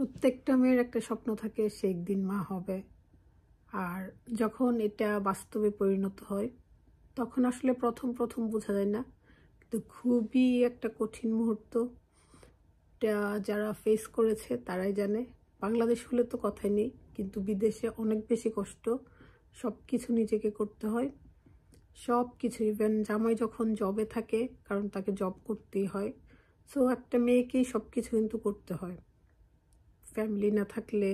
প্রত্যেকটা মেয়ের একটা স্বপ্ন থাকে সে একদিন মা হবে। আর যখন এটা বাস্তবে পরিণত হয় তখন আসলে প্রথম প্রথম বোঝা যায় না, কিন্তু খুবই একটা কঠিন মুহূর্ত। এটা যারা ফেস করেছে তারাই জানে। বাংলাদেশ হলে তো কথাই নেই, কিন্তু বিদেশে অনেক বেশি কষ্ট। সব কিছু নিজেকে করতে হয়, সব কিছু। ইভেন জামাই যখন জবে থাকে, কারণ তাকে জব করতেই হয়, সো একটা মেয়েকেই সব কিছু কিন্তু করতে হয়। ফ্যামিলি না থাকলে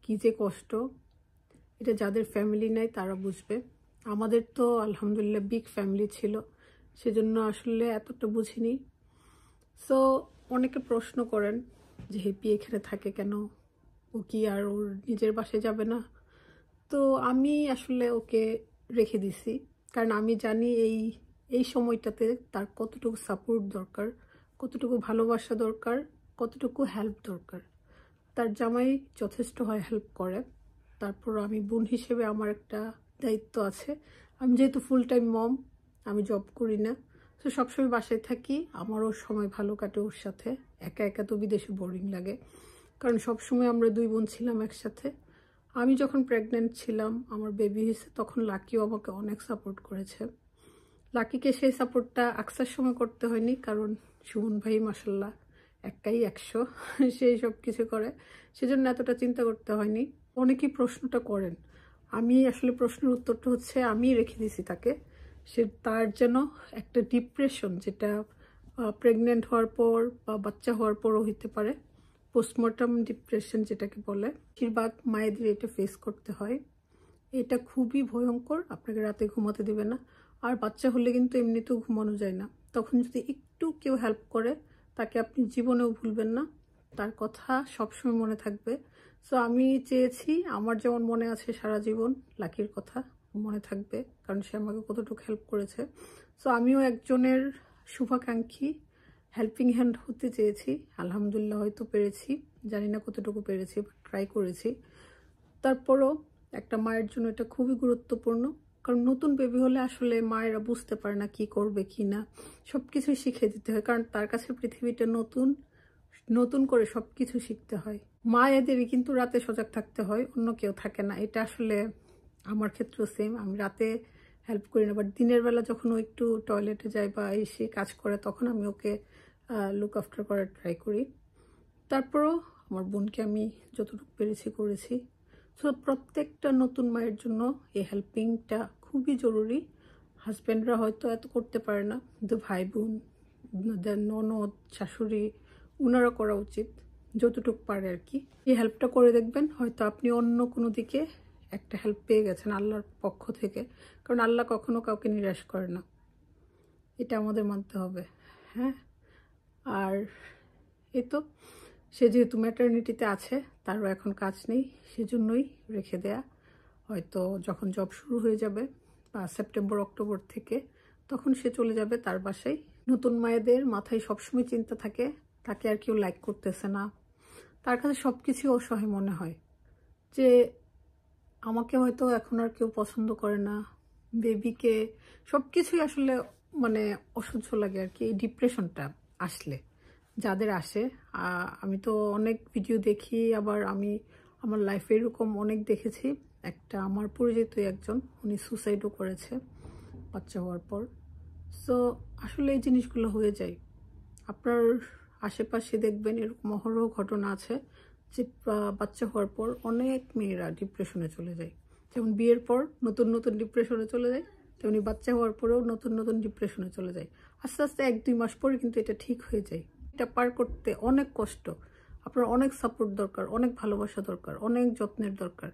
কি যে কষ্ট, এটা যাদের ফ্যামিলি নাই তারা বুঝবে। আমাদের তো আলহামদুলিল্লাহ বিগ ফ্যামিলি ছিল, সেজন্য আসলে এতটা বুঝিনি। সো অনেকে প্রশ্ন করেন যে হেপি এখানে থাকে কেন, ও কি আর ওর নিজের বাসায় যাবে না? তো আমি আসলে ওকে রেখে দিছি, কারণ আমি জানি এই সময়টাতে তার কতটুকু সাপোর্ট দরকার, কতটুকু ভালোবাসা দরকার, কতটুকু হেল্প দরকার। তার জামাই যথেষ্ট হয় হেল্প করে, তারপর আমি বোন হিসেবে আমার একটা দায়িত্ব আছে। আমি যেহেতু ফুল টাইম মম, আমি জব করি না, তো সবসময় বাসায় থাকি। আমারও সময় ভালো কাটে ওর সাথে। একা একা তো বিদেশে বোরিং লাগে, কারণ সবসময় আমরা দুই বোন ছিলাম একসাথে। আমি যখন প্রেগনেন্ট ছিলাম, আমার বেবি হয়েছে, তখন লাকিও আমাকে অনেক সাপোর্ট করেছে। লাকিকে সেই সাপোর্টটা আকসার সময় করতে হয়নি, কারণ সুমন ভাই মাসাল্লাহ একাই 100, সেই সব কিছু করে, সেজন্য এতটা চিন্তা করতে হয়নি। অনেকেই প্রশ্নটা করেন, আমি আসলে প্রশ্নের উত্তরটা হচ্ছে আমি রেখে দিছি তাকে। সে তার যেন একটা ডিপ্রেশন, যেটা প্রেগনেন্ট হওয়ার পর বা বাচ্চা হওয়ার পরও হইতে পারে, পোস্টমর্টম ডিপ্রেশন যেটাকে বলে, বেশিরভাগ মায়েদের এটা ফেস করতে হয়। এটা খুবই ভয়ঙ্কর, আপনাকে রাতে ঘুমাতে দেবে না। আর বাচ্চা হলে কিন্তু এমনিতেও ঘুমানো যায় না, তখন যদি একটু কেউ হেল্প করে তাকে আপনি জীবনেও ভুলবেন না, তার কথা সবসময় মনে থাকবে। সো আমি চেয়েছি আমার যেমন মনে আছে সারা জীবন, লাকির কথা মনে থাকবে, কারণ সে আমাকে কতটুকু হেল্প করেছে। সো আমিও একজনের শুভাকাঙ্ক্ষী, হেল্পিং হ্যান্ড হতে চেয়েছি। আলহামদুলিল্লাহ হয়তো পেরেছি, জানি না কতটুকু পেরেছি, ট্রাই করেছি। তারপরও একটা মায়ের জন্য এটা খুবই গুরুত্বপূর্ণ, কারণ নতুন বেবি হলে আসলে মায়েরা বুঝতে পারে না কি করবে কি না, সব কিছুই শিখিয়ে দিতে হয়, কারণ তার কাছে পৃথিবীটা নতুন, নতুন করে সব কিছু শিখতে হয়। মায়েদেরই কিন্তু রাতে সজাগ থাকতে হয়, অন্য কেউ থাকে না। এটা আসলে আমার ক্ষেত্রেও সেম, আমি রাতে হেল্প করি না, বাট দিনের বেলা যখন ও একটু টয়লেটে যায় বা এসে কাজ করে, তখন আমি ওকে লুক আফটার করার ট্রাই করি। তারপরও আমার বোনকে আমি যতটুকু পেরেছি করেছি। সো প্রত্যেকটা নতুন মায়ের জন্য এই হেল্পিংটা খুবই জরুরি। হাজব্যান্ডরা হয়তো এত করতে পারে না, কিন্তু ভাই বোন, ননদ, শাশুড়ি, ওনারা করা উচিত যতটুকু পারে আর কি। এই হেল্পটা করে দেখবেন, হয়তো আপনি অন্য কোনো দিকে একটা হেল্প পেয়ে গেছেন আল্লাহর পক্ষ থেকে, কারণ আল্লাহ কখনো কাউকে নিরাশ করে না, এটা আমাদের মানতে হবে। হ্যাঁ, আর এই তো, সে যেহেতু ম্যাটারনিটিতে আছে, তারও এখন কাজ নেই, সেজন্যই রেখে দেয়া। হয়তো যখন জব শুরু হয়ে যাবে বা সেপ্টেম্বর অক্টোবর থেকে, তখন সে চলে যাবে তার বাসায়। নতুন মায়েদের মাথায় সবসময় চিন্তা থাকে তাকে আর কেউ লাইক করতেছে না, তার কাছে সব কিছু অসহায় মনে হয়, যে আমাকে হয়তো এখন আর কেউ পছন্দ করে না, বেবিকে, সব কিছুই আসলে মানে অসহ্য লাগে আর কি। এই ডিপ্রেশনটা আসলে যাদের আসে, আমি তো অনেক ভিডিও দেখি, আবার আমি আমার লাইফে এরকম অনেক দেখেছি। একটা আমার পরিচিত একজন, উনি সুসাইডও করেছে বাচ্চা হওয়ার পর। সো আসলে এই জিনিসগুলো হয়ে যায়। আপনার আশেপাশে দেখবেন এরকম অহরহ ঘটনা আছে, যে বাচ্চা হওয়ার পর অনেক মেয়েরা ডিপ্রেশনে চলে যায়। যেমন বিয়ের পর নতুন নতুন ডিপ্রেশনে চলে যায়, তেমনি বাচ্চা হওয়ার পরেও নতুন নতুন ডিপ্রেশনে চলে যায়। আস্তে আস্তে 1-2 মাস পরে কিন্তু এটা ঠিক হয়ে যায়। এটা পার করতে অনেক কষ্ট, আপনার অনেক সাপোর্ট দরকার, অনেক ভালোবাসা দরকার, অনেক যত্নের দরকার।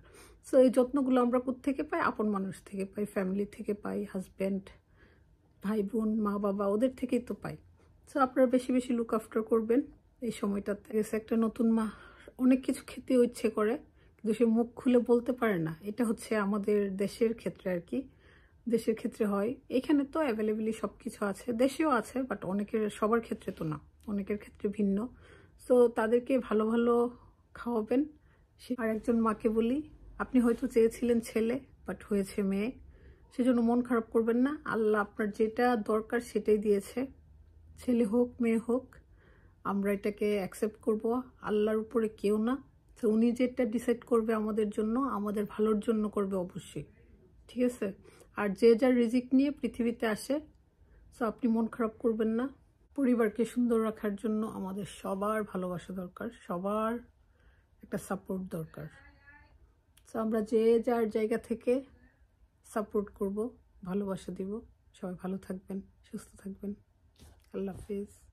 সো এই যত্নগুলো আমরা কোত্থেকে পাই? আপন মানুষ থেকে পাই, ফ্যামিলি থেকে পাই, হাজব্যান্ড, ভাই বোন, মা বাবা, ওদের থেকেই তো পাই। সো আপনারা বেশি বেশি লুক আফটার করবেন এই সময়টাতে। একটা নতুন মা অনেক কিছু খেতেও ইচ্ছে করে, কিন্তু সে মুখ খুলে বলতে পারে না। এটা হচ্ছে আমাদের দেশের ক্ষেত্রে আর কি, দেশের ক্ষেত্রে হয়। এখানে তো অ্যাভেলেবেলি সব কিছু আছে, দেশেও আছে, বাট অনেকের, সবার ক্ষেত্রে তো না, অনেকের ক্ষেত্রে ভিন্ন। সো তাদেরকে ভালো ভালো খাওয়াবেন। আর একজন মাকে বলি, আপনি হয়তো চেয়েছিলেন ছেলে, বাট হয়েছে মেয়ে, সেজন্য মন খারাপ করবেন না। আল্লাহ আপনার যেটা দরকার সেটাই দিয়েছে, ছেলে হোক মেয়ে হোক, আমরা এটাকে অ্যাকসেপ্ট করব। আল্লাহর উপরে কেউ না, তো উনি যেটা ডিসাইড করবে আমাদের জন্য, আমাদের ভালোর জন্য করবে অবশ্যই, ঠিক আছে। আর যে যার রিজিক নিয়ে পৃথিবীতে আসে, তো আপনি মন খারাপ করবেন না। পরিবারকে সুন্দর রাখার জন্য আমাদের সবার ভালোবাসা দরকার, সবার একটা সাপোর্ট দরকার। তো আমরা যে যার জায়গা থেকে সাপোর্ট করব, ভালোবাসা দিব। সবাই ভালো থাকবেন, সুস্থ থাকবেন। আল্লাহ হাফিজ।